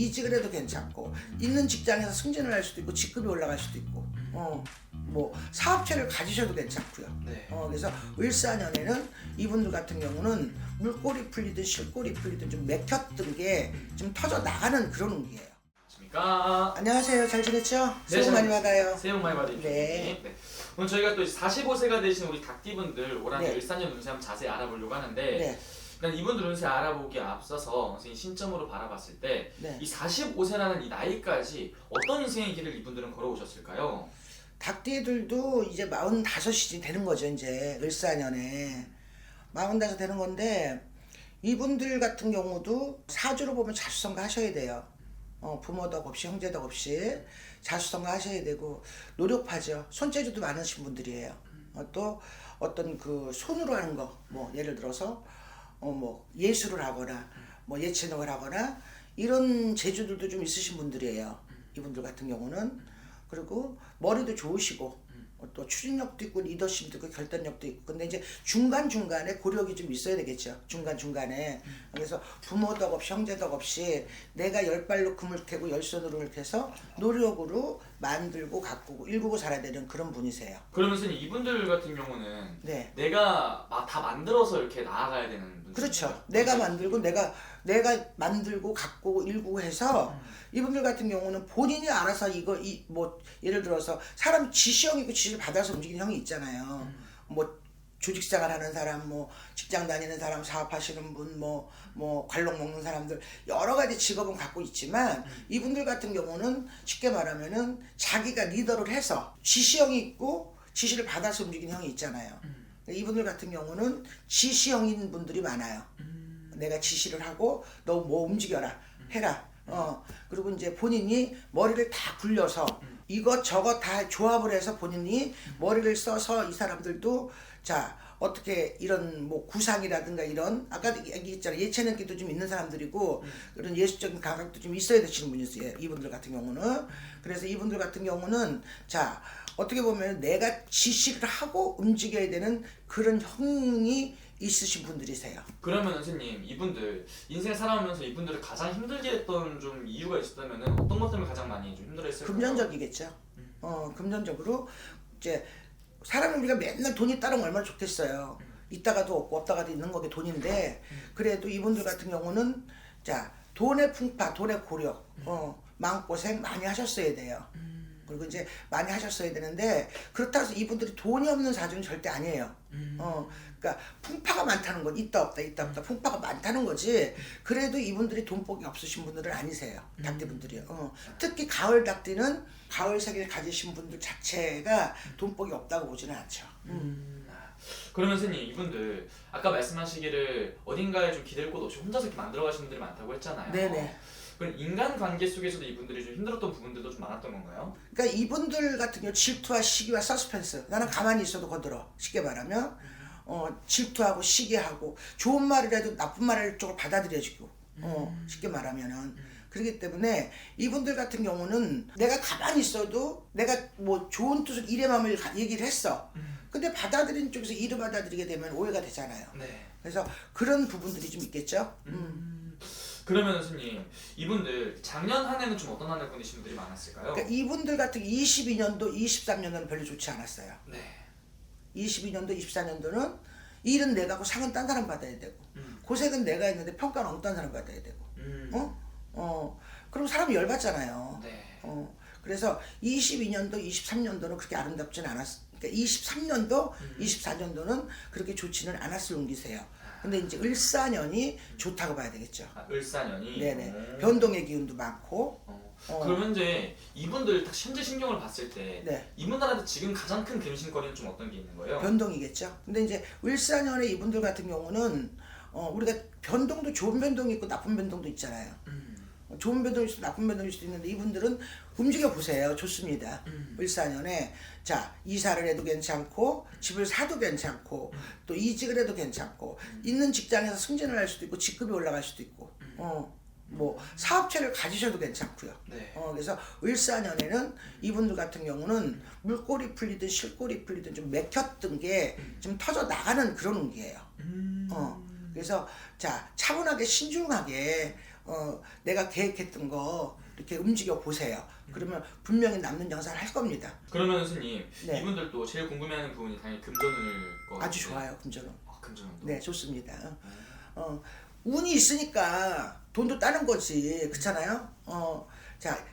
이직을 해도 괜찮고, 있는 직장에서 승진을 할 수도 있고, 직급이 올라갈 수도 있고, 뭐 사업체를 가지셔도 괜찮고요. 네. 그래서 을사년에는 이분들 같은 경우는 물꼬리 풀리든 실꼬리 풀리든 좀 맥혔던 게 좀 터져 나가는 그런 운기예요. 안녕하십니까. 안녕하세요. 잘 지냈죠? 네, 새해 복 많이 받아요. 새해 복 많이 받으십시오. 네. 네. 오늘 저희가 또 45세가 되신 우리 닭띠분들 올한 네. 을사년 운세 한번 자세히 알아보려고 하는데 네. 일단 이분들 운세 알아보기에 앞서서 선생님 신점으로 바라봤을 때 이 네. 45세라는 이 나이까지 어떤 인생의 길을 이분들은 걸어오셨을까요? 닭띠들도 이제 45이 되는 거죠. 이제 을사년에 45 되는 건데, 이분들 같은 경우도 사주로 보면 자수성가 하셔야 돼요. 부모덕 없이 형제덕 없이 자수성가 하셔야 되고 노력하죠. 손재주도 많으신 분들이에요. 또 어떤 그 손으로 하는 거, 뭐 예를 들어서 뭐 예술을 하거나 뭐 예체능을 하거나 이런 재주들도 좀 있으신 분들이에요. 이분들 같은 경우는. 그리고 머리도 좋으시고 또 추진력도 있고 리더십도 있고 결단력도 있고. 근데 이제 중간중간에 고력이 좀 있어야 되겠죠. 중간중간에. 그래서 부모덕 없이 형제덕 없이 내가 열 발로 금을 캐고 열 손으로 이렇게 해서 노력으로 만들고 가꾸고 일구고 살아야 되는 그런 분이세요. 그러면 선생님 이분들 같은 경우는 네. 내가 다 만들어서 이렇게 나아가야 되는 분들. 그렇죠. 내가 만들고 내가 만들고 가꾸고 일구고 해서 이분들 같은 경우는 본인이 알아서 뭐 예를 들어서 사람 지시형 있고 지시를 받아서 움직이는 형이 있잖아요. 뭐 조직생활 하는 사람, 뭐 직장 다니는 사람, 사업하시는 분, 뭐 관록 먹는 사람들 여러 가지 직업은 갖고 있지만 이분들 같은 경우는 쉽게 말하면은 자기가 리더를 해서 지시형이 있고 지시를 받아서 움직이는 형이 있잖아요. 이분들 같은 경우는 지시형인 분들이 많아요. 내가 지시를 하고 너 뭐 움직여라 해라. 그리고 이제 본인이 머리를 다 굴려서 이것 저것 다 조합을 해서 본인이 머리를 써서 이 사람들도 자 어떻게 이런 뭐 구상이라든가 이런 아까 얘기했잖아요. 예체능기도 좀 있는 사람들이고 그런 예술적인 감각도 좀 있어야 되시는 분이세요. 이분들 같은 경우는. 그래서 이분들 같은 경우는 자 어떻게 보면 내가 지시를 하고 움직여야 되는 그런 형이 있으신 분들이세요. 그러면 선생님 이분들 인생 살아오면서 이분들을 가장 힘들게 했던 좀 이유가 있었다면 어떤 것 때문에 가장 많이 좀 힘들어했을까요? 금전적이겠죠. 금전적으로 이제 사람은 우리가 맨날 돈이 따르면 얼마나 좋겠어요. 있다가도 없고 없다가도 있는 거게 돈인데 그래도 이분들 같은 경우는 자 돈의 풍파, 돈의 고력, 마음고생 많이 하셨어야 돼요. 그리고 이제 많이 하셨어야 되는데 그렇다고 해서 이분들이 돈이 없는 사주는 절대 아니에요. 그러니까 풍파가 많다는 건 있다 없다 풍파가 많다는 거지. 그래도 이분들이 돈복이 없으신 분들은 아니세요. 닭띠분들이요. 특히 가을 닭띠는 가을 색을 가지신 분들 자체가 돈복이 없다고 보지는 않죠. 그러면 선생님 이분들 아까 말씀하시기를 어딘가에 좀 기댈 곳 없이 혼자서 이렇게 만들어 가신 분들이 많다고 했잖아요. 네네. 그럼 인간관계 속에서도 이분들이 좀 힘들었던 부분들도 좀 많았던 건가요? 그러니까 이분들 같은 경우 질투와 시기와 서스펜스. 나는 가만히 있어도 거들어. 쉽게 말하면 질투하고 시기하고 좋은 말을 해도 나쁜 말을 쪽을 받아들여지고 쉽게 말하면은 그렇기 때문에 이분들 같은 경우는 내가 가만히 있어도 내가 뭐 좋은 뜻으로 일의 마음을 얘기를 했어. 근데 받아들인 쪽에서 일을 받아들이게 되면 오해가 되잖아요. 네. 그래서 그런 부분들이 좀 있겠죠. 그러면 선생님 이분들 작년 한 해는 좀 어떤 한 해 보내신 분들이 많았을까요? 그러니까 이분들 같은 22년도, 23년도는 별로 좋지 않았어요. 네. 22년도, 24년도는 일은 내가 하고 상은 딴 사람 받아야 되고 고생은 내가 했는데 평가는 어떤 사람 받아야 되고 그럼 사람이 열받잖아요. 네. 그래서 22년도, 23년도는 그렇게 아름답지는 않았어. 그러니까 23년도, 24년도는 그렇게 좋지는 않았을 운기세요. 근데 이제 을사년이 좋다고 봐야 되겠죠. 을사년이. 네네. 변동의 기운도 많고. 그러면 이제 이분들 딱 현재 신경을 봤을 때 네. 이분들한테 지금 가장 큰 근심거리는 좀 어떤 게 있는 거예요? 변동이겠죠. 근데 이제 을사년에 이분들 같은 경우는 우리가 변동도 좋은 변동이 있고 나쁜 변동도 있잖아요. 좋은 변동일 수도 나쁜 변동일 수도 있는데 이분들은 움직여 보세요. 좋습니다. 을사년에 자 이사를 해도 괜찮고 집을 사도 괜찮고 또 이직을 해도 괜찮고 있는 직장에서 승진을 할 수도 있고 직급이 올라갈 수도 있고 뭐 사업체를 가지셔도 괜찮고요. 네. 그래서 을사년에는 이분들 같은 경우는 물꼬리 풀리든 실꼬리 풀리든 좀 맥혔던 게 좀 터져 나가는 그런 운기예요. 그래서 자 차분하게 신중하게 내가 계획했던 거 이렇게 움직여 보세요. 그러면 분명히 남는 영상을 할 겁니다. 그러면 스님 네. 이분들도 제일 궁금해하는 부분이 당연히 금전운일 것 같아요. 아주 좋아요, 금전은. 금전운도. 네, 좋습니다. 운이 있으니까 돈도 따는 거지, 그렇잖아요. 자,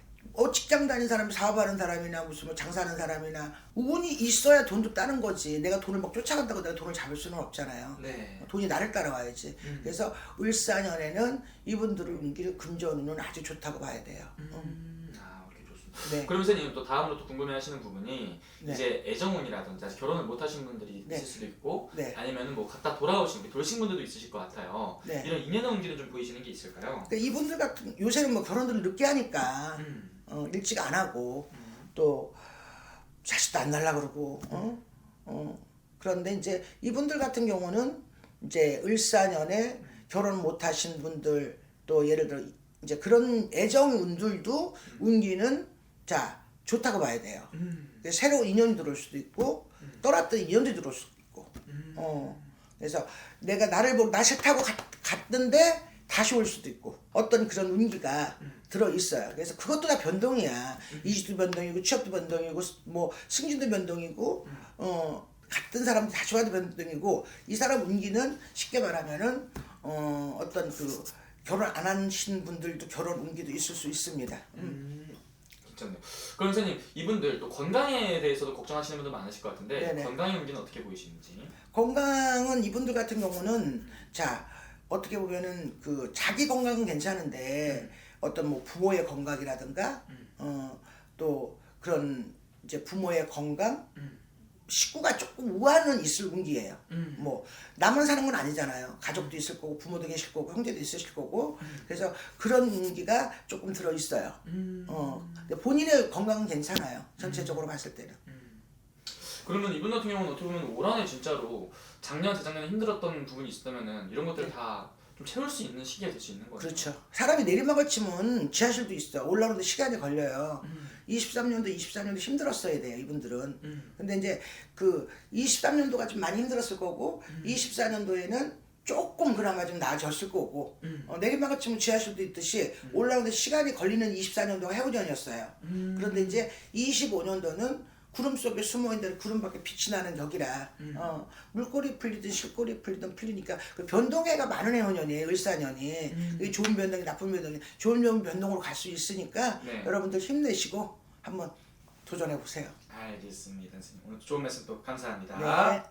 직장 다니는 사람이 사업하는 사람이나 무슨 뭐 장사하는 사람이나 운이 있어야 돈도 따는 거지. 내가 돈을 막 쫓아간다고 내가 돈을 잡을 수는 없잖아요. 네. 돈이 나를 따라와야지. 그래서 을사년에는 이분들을 운기를 금전운은 아주 좋다고 봐야 돼요. 오케이, 좋습니다. 네. 그럼 선생님 또 다음으로 또 궁금해하시는 부분이 네. 이제 애정운이라든지 아직 결혼을 못 하신 분들이 네. 있을 수도 있고 네. 아니면은 뭐 갔다 돌아오신 돌신 분들도 있으실 것 같아요. 네. 이런 인연의 운기는 좀 보이시는 게 있을까요? 그러니까 이분들 같은 요새는 뭐 결혼들을 늦게 하니까 일찍 안 하고 또 자식도 안 날라 그러고 그런데 이제 이분들 같은 경우는 이제 을사년에 결혼 못 하신 분들 또 예를 들어 이제 그런 애정 운들도 운기는 자 좋다고 봐야 돼요. 새로운 인연이 들어올 수도 있고 떠났던 인연이 들어올 수도 있고 그래서 내가 나를 보고 나 싫다고 갔는데 다시 올 수도 있고 어떤 그런 운기가 들어 있어요. 그래서 그것도 다 변동이야. 이주도 변동이고 취업도 변동이고 뭐 승진도 변동이고 같은 사람도 다시 와도 변동이고 이 사람 운기는 쉽게 말하면은 어떤 그 결혼 안 하신 분들도 결혼 운기도 있을 수 있습니다. 괜찮네요. 그럼 선생님 이분들 또 건강에 대해서도 걱정하시는 분들 많으실 것 같은데 네네. 건강의 운기는 어떻게 보이시는지? 건강은 이분들 같은 경우는 자 어떻게 보면은 그 자기 건강은 괜찮은데 어떤 뭐 부모의 건강이라든가 또 그런 이제 부모의 건강 식구가 조금 우환은 있을 운기예요. 뭐 나만 사는 건 아니잖아요. 가족도 있을 거고 부모도 계실 거고 형제도 있으실 거고 그래서 그런 운기가 조금 들어 있어요. 근데 본인의 건강은 괜찮아요. 전체적으로 봤을 때는. 그러면 이분 같은 경우는 어떻게 보면 올 한해 진짜로 작년, 재작년에 힘들었던 부분이 있었다면은 이런 것들을 다 좀 채울 수 있는 시기가 될 수 있는 거죠. 그렇죠. 사람이 내리막을 치면 지하실도 있어. 올라오는데 시간이 걸려요. 23년도, 24년도 힘들었어야 돼요, 이분들은. 근데 이제 그 23년도가 좀 많이 힘들었을 거고 24년도에는 조금 그나마 좀 나아졌을 거고 내리막을 치면 지하실도 있듯이 올라오는데 시간이 걸리는 24년도가 해오년이었어요. 그런데 이제 25년도는 구름 속에 숨어있는 구름밖에 빛이 나는 격이라 물꼬리 풀리든 실꼬리 풀리든 풀리니까 그 변동해가 많은 해오년이에요. 을사년이 그게 좋은 변동이 나쁜 변동이 좋은 변동으로 갈 수 있으니까 네. 여러분들 힘내시고 한번 도전해 보세요. 알겠습니다, 선생님. 오늘 좋은 말씀 또 감사합니다. 네.